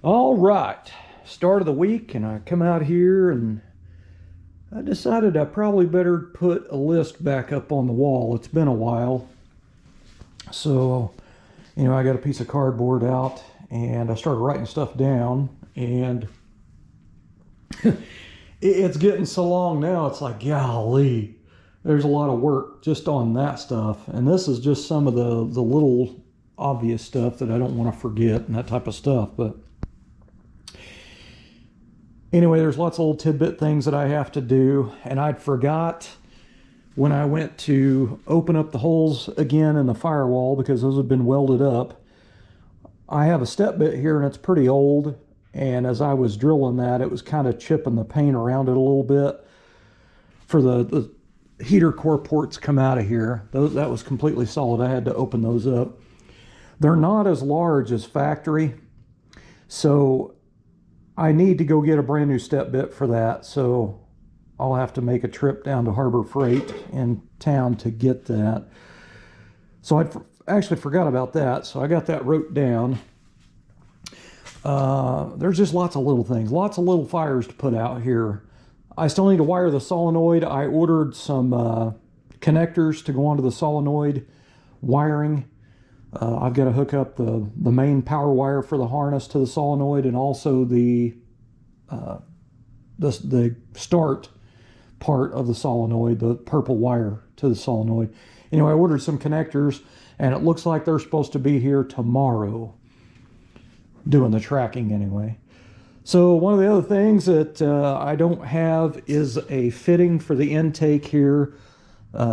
All right, start of the week, and I come out here and I decided I probably better put a list back up on the wall. It's been a while. So, I got a piece of cardboard out and I started writing stuff down, and it's getting so long now, it's like, golly, there's a lot of work just on that stuff. And this is just some of the little obvious stuff that I don't want to forget and that type of stuff. But anyway, there's lots of little tidbit things that I have to do, and I'd forgot when I went to open up the holes again in the firewall, because those have been welded up. I have a step bit here and it's pretty old, and as I was drilling that, it was kind of chipping the paint around it a little bit for the heater core ports come out of here. That was completely solid. I had to open those up. They're not as large as factory, so I need to go get a brand new step bit for that. So I'll have to make a trip down to Harbor Freight in town to get that. So I actually forgot about that, so I got that wrote down. There's just lots of little things, lots of little fires to put out here. I still need to wire the solenoid. I ordered some connectors to go onto the solenoid wiring. I've got to hook up the main power wire for the harness to the solenoid, and also the start part of the solenoid, the purple wire to the solenoid. Anyway, I ordered some connectors, and it looks like they're supposed to be here tomorrow, doing the tracking anyway. So one of the other things that I don't have is a fitting for the intake here.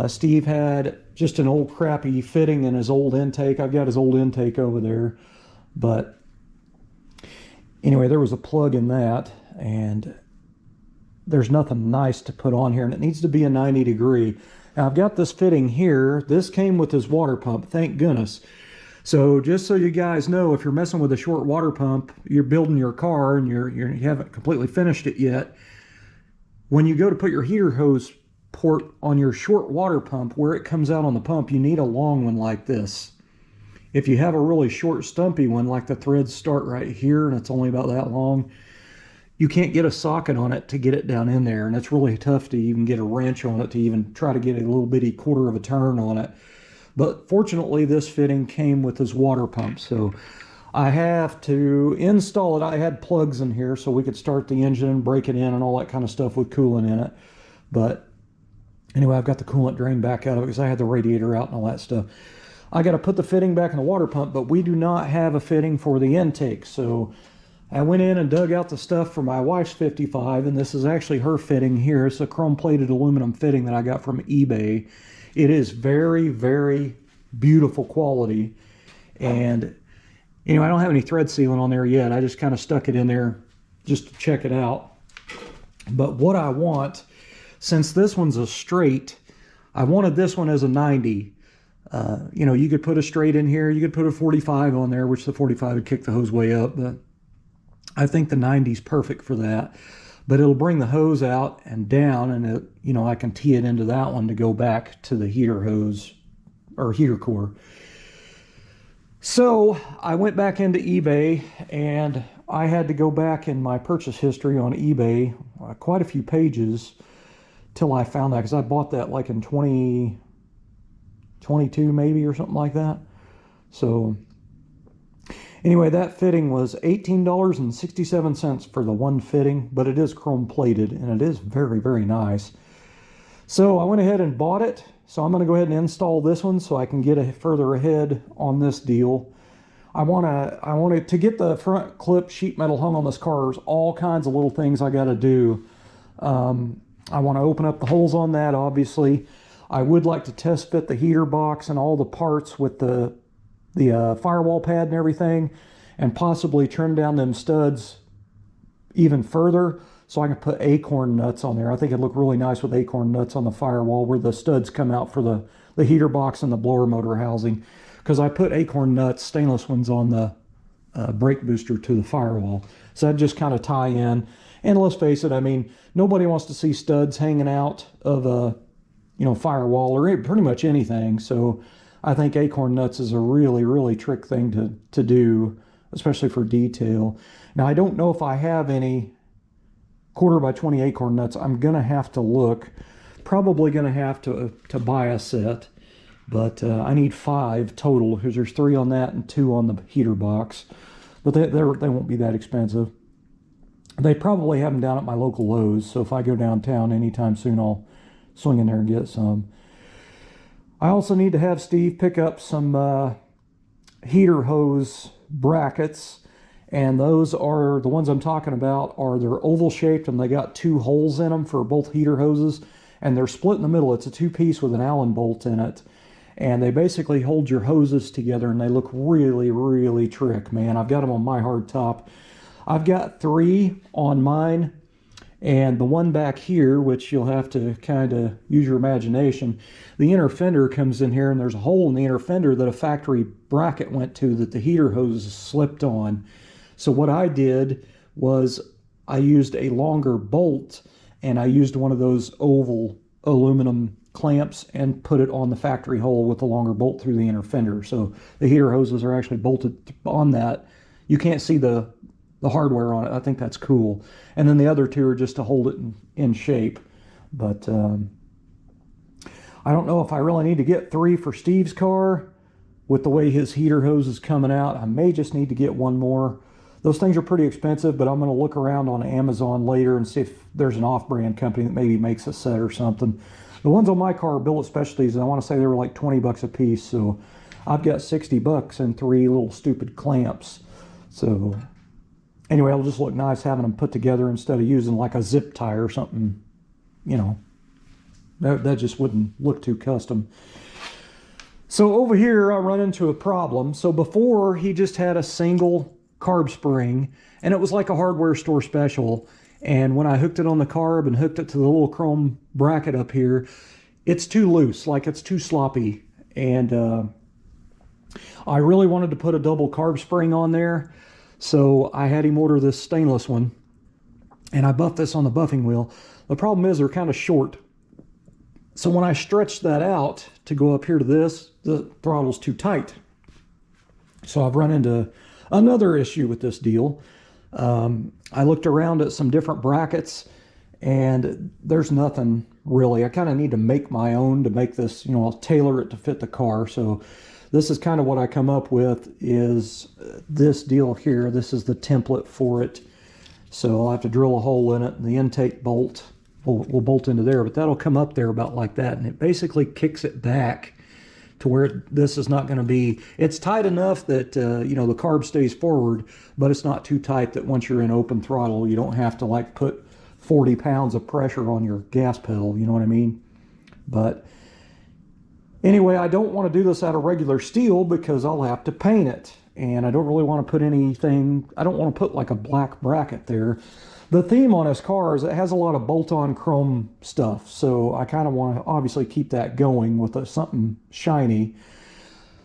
Steve had just an old crappy fitting in his old intake. I've got his old intake over there. But anyway, there was a plug in that, and there's nothing nice to put on here, and it needs to be a 90 degree. Now I've got this fitting here. This came with his water pump, thank goodness. So just so you guys know, if you're messing with a short water pump, you're building your car and you haven't completely finished it yet, when you go to put your heater hose port on your short water pump, where it comes out on the pump, you need a long one like this. If you have a really short stumpy one, like the threads start right here and it's only about that long, you can't get a socket on it to get it down in there, and it's really tough to even get a wrench on it to even try to get a little bitty quarter of a turn on it. But fortunately, this fitting came with his water pump, so I have to install it. I had plugs in here so we could start the engine and break it in and all that kind of stuff with coolant in it. But anyway, I've got the coolant drain back out of it because I had the radiator out and all that stuff. I got to put the fitting back in the water pump, but we do not have a fitting for the intake. So I went in and dug out the stuff for my wife's 55, and this is actually her fitting here. It's a chrome-plated aluminum fitting that I got from eBay. It is very, very beautiful quality. And, I don't have any thread sealant on there yet. I just kind of stuck it in there just to check it out. But what I want, since this one's a straight, I wanted this one as a 90. You could put a straight in here. You could put a 45 on there, which the 45 would kick the hose way up. But I think the 90 is perfect for that. But it'll bring the hose out and down, and I can tee it into that one to go back to the heater hose or heater core. So I went back into eBay, and I had to go back in my purchase history on eBay quite a few pages till I found that, because I bought that like in 2022 maybe or something like that. So anyway, that fitting was $18.67 for the one fitting, but it is chrome plated and it is very, very nice. So I went ahead and bought it. So I'm going to go ahead and install this one so I can get further ahead on this deal. I want to get the front clip sheet metal hung on this car. There's all kinds of little things I got to do. I want to open up the holes on that, obviously. I would like to test fit the heater box and all the parts with the firewall pad and everything, and possibly trim down them studs even further so I can put acorn nuts on there. I think it'd look really nice with acorn nuts on the firewall where the studs come out for the heater box and the blower motor housing, because I put acorn nuts, stainless ones, on the brake booster to the firewall. So that just kind of tie in. And let's face it, nobody wants to see studs hanging out of a firewall or pretty much anything. So I think acorn nuts is a really, really trick thing to do especially for detail. Now, I don't know if I have any 1/4 by 20 acorn nuts. I'm gonna have to look. Probably gonna have to buy a set, but I need 5 total because there's 3 on that and 2 on the heater box. But they won't be that expensive. They probably have them down at my local Lowe's, so if I go downtown anytime soon, I'll swing in there and get some. I also need to have Steve pick up some heater hose brackets, and those are the ones I'm talking about. They're oval shaped and they got 2 holes in them for both heater hoses, and they're split in the middle. It's a 2-piece with an Allen bolt in it, and they basically hold your hoses together, and they look really, really trick, man. I've got them on my hard top. I've got 3 on mine, and the one back here, which you'll have to kind of use your imagination, the inner fender comes in here, and there's a hole in the inner fender that a factory bracket went to that the heater hose slipped on. So what I did was I used a longer bolt, and I used one of those oval aluminum clamps and put it on the factory hole with a longer bolt through the inner fender. So the heater hoses are actually bolted on that. You can't see the hardware on it. I think that's cool. And then the other 2 are just to hold it in shape. But I don't know if I really need to get 3 for Steve's car. With the way his heater hose is coming out, I may just need to get 1 more. Those things are pretty expensive, but I'm going to look around on Amazon later and see if there's an off-brand company that maybe makes a set or something. The ones on my car are Billet Specialties, and I want to say they were like 20 bucks a piece. So I've got 60 bucks and 3 little stupid clamps. So anyway, it'll just look nice having them put together instead of using like a zip tie or something, you know. That just wouldn't look too custom. So over here, I run into a problem. So before, he just had a single carb spring, and it was like a hardware store special. And when I hooked it on the carb and hooked it to the little chrome bracket up here, it's too loose, like it's too sloppy. And I really wanted to put a double carb spring on there. So I had him order this stainless one, and I buffed this on the buffing wheel. The problem is they're kind of short. So when I stretched that out to go up here to this, the throttle's too tight. So I've run into another issue with this deal. I looked around at some different brackets, and there's nothing really. I kind of need to make my own to make this, you know, I'll tailor it to fit the car. So this is kind of what I come up with is this deal here. This is the template for it. So I'll have to drill a hole in it, and the intake bolt will bolt into there, but that'll come up there about like that, and it basically kicks it back to where this is not going to be, it's tight enough that, you know, the carb stays forward, but it's not too tight that once you're in open throttle, you don't have to like put 40 pounds of pressure on your gas pedal, you know what I mean? But anyway, I don't want to do this out of regular steel because I'll have to paint it, and I don't really want to put anything, I don't want to put like a black bracket there. The theme on this car is it has a lot of bolt-on chrome stuff, so I kind of want to obviously keep that going with something shiny.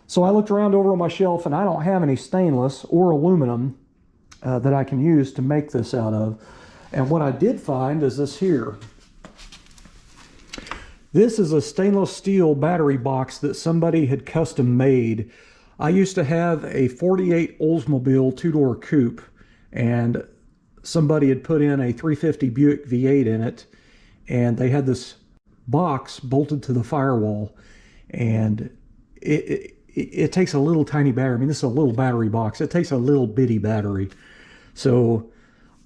So I looked around over on my shelf, and I don't have any stainless or aluminum that I can use to make this out of. And what I did find is this here. This is a stainless steel battery box that somebody had custom made. I used to have a 48 Oldsmobile 2-door coupe, and somebody had put in a 350 Buick V8 in it, and they had this box bolted to the Firewall, and it takes a little tiny battery. I mean, this is a little battery box. It takes a little bitty battery. So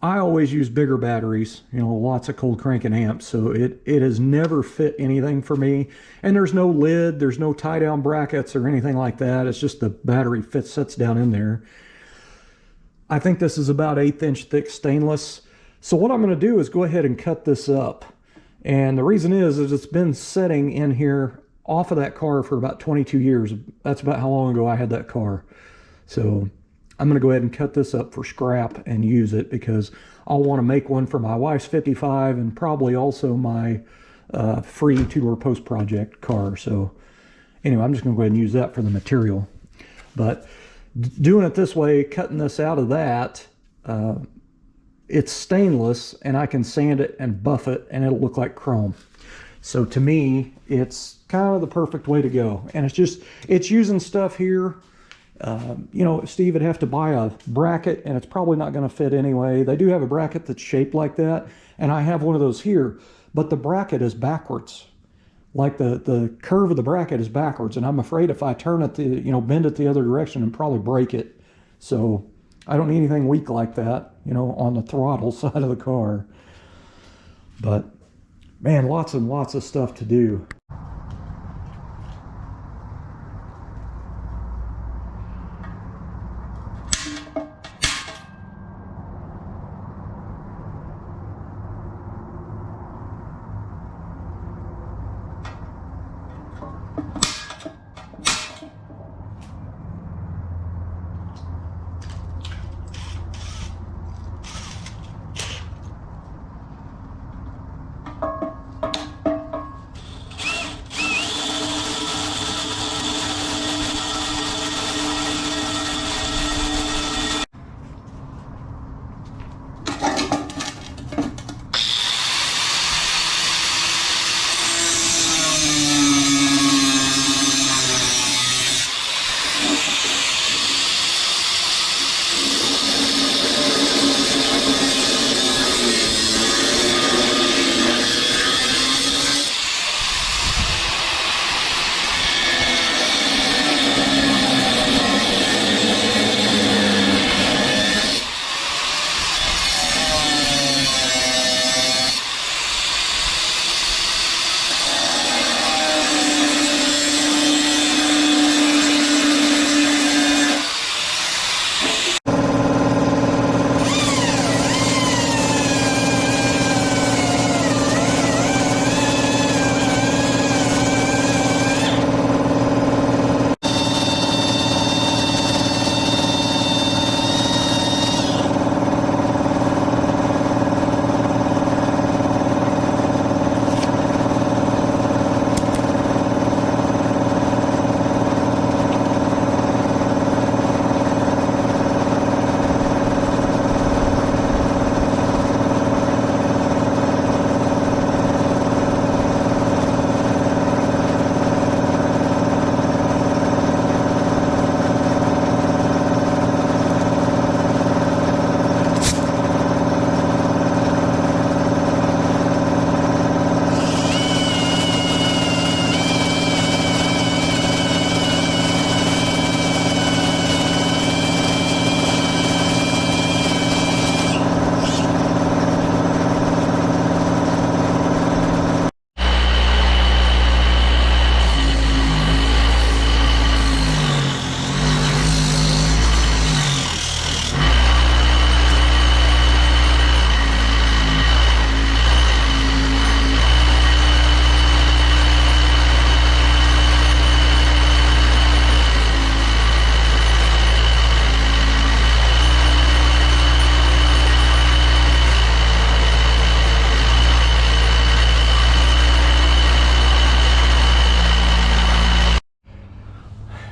I always use bigger batteries, you know, lots of cold cranking amps, so it has never fit anything for me. And there's no lid, there's no tie down brackets or anything like that. It's just the battery sits down in there. I think this is about 1/8 inch thick stainless. So what I'm going to do is go ahead and cut this up. And the reason is it's been sitting in here off of that car for about 22 years. That's about how long ago I had that car. So I'm going to go ahead and cut this up for scrap and use it because I'll want to make one for my wife's 55 and probably also my free 2-door post project car. So anyway, I'm just going to go ahead and use that for the material. But doing it this way, cutting this out of that, it's stainless, and I can sand it and buff it, and it'll look like chrome. So to me, it's kind of the perfect way to go. And it's using stuff here You know, Steve would have to buy a bracket, and it's probably not going to fit anyway. They do have a bracket that's shaped like that, and I have one of those here, but the bracket is backwards. Like the curve of the bracket is backwards, and I'm afraid if I turn it, you know, bend it the other direction, and probably break it. So I don't need anything weak like that, you know, on the throttle side of the car. But man, lots and lots of stuff to do.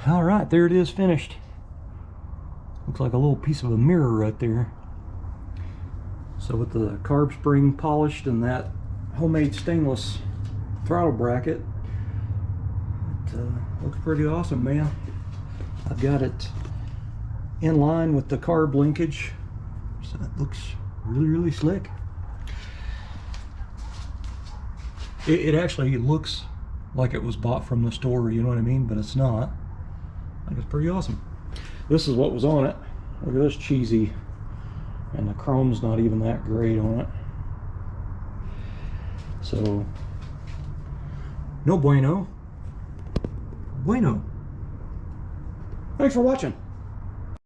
All right, there it is, finished. Looks like a little piece of a mirror right there. So with the carb spring polished and that homemade stainless throttle bracket, it looks pretty awesome, man. I've got it in line with the carb linkage, so it looks really, really slick. It actually looks like it was bought from the store, you know what I mean, but it's not. I think it's pretty awesome. This is what was on it. Look at this cheesy, and the chrome's not even that great on it. So, no bueno. Bueno. Thanks for watching.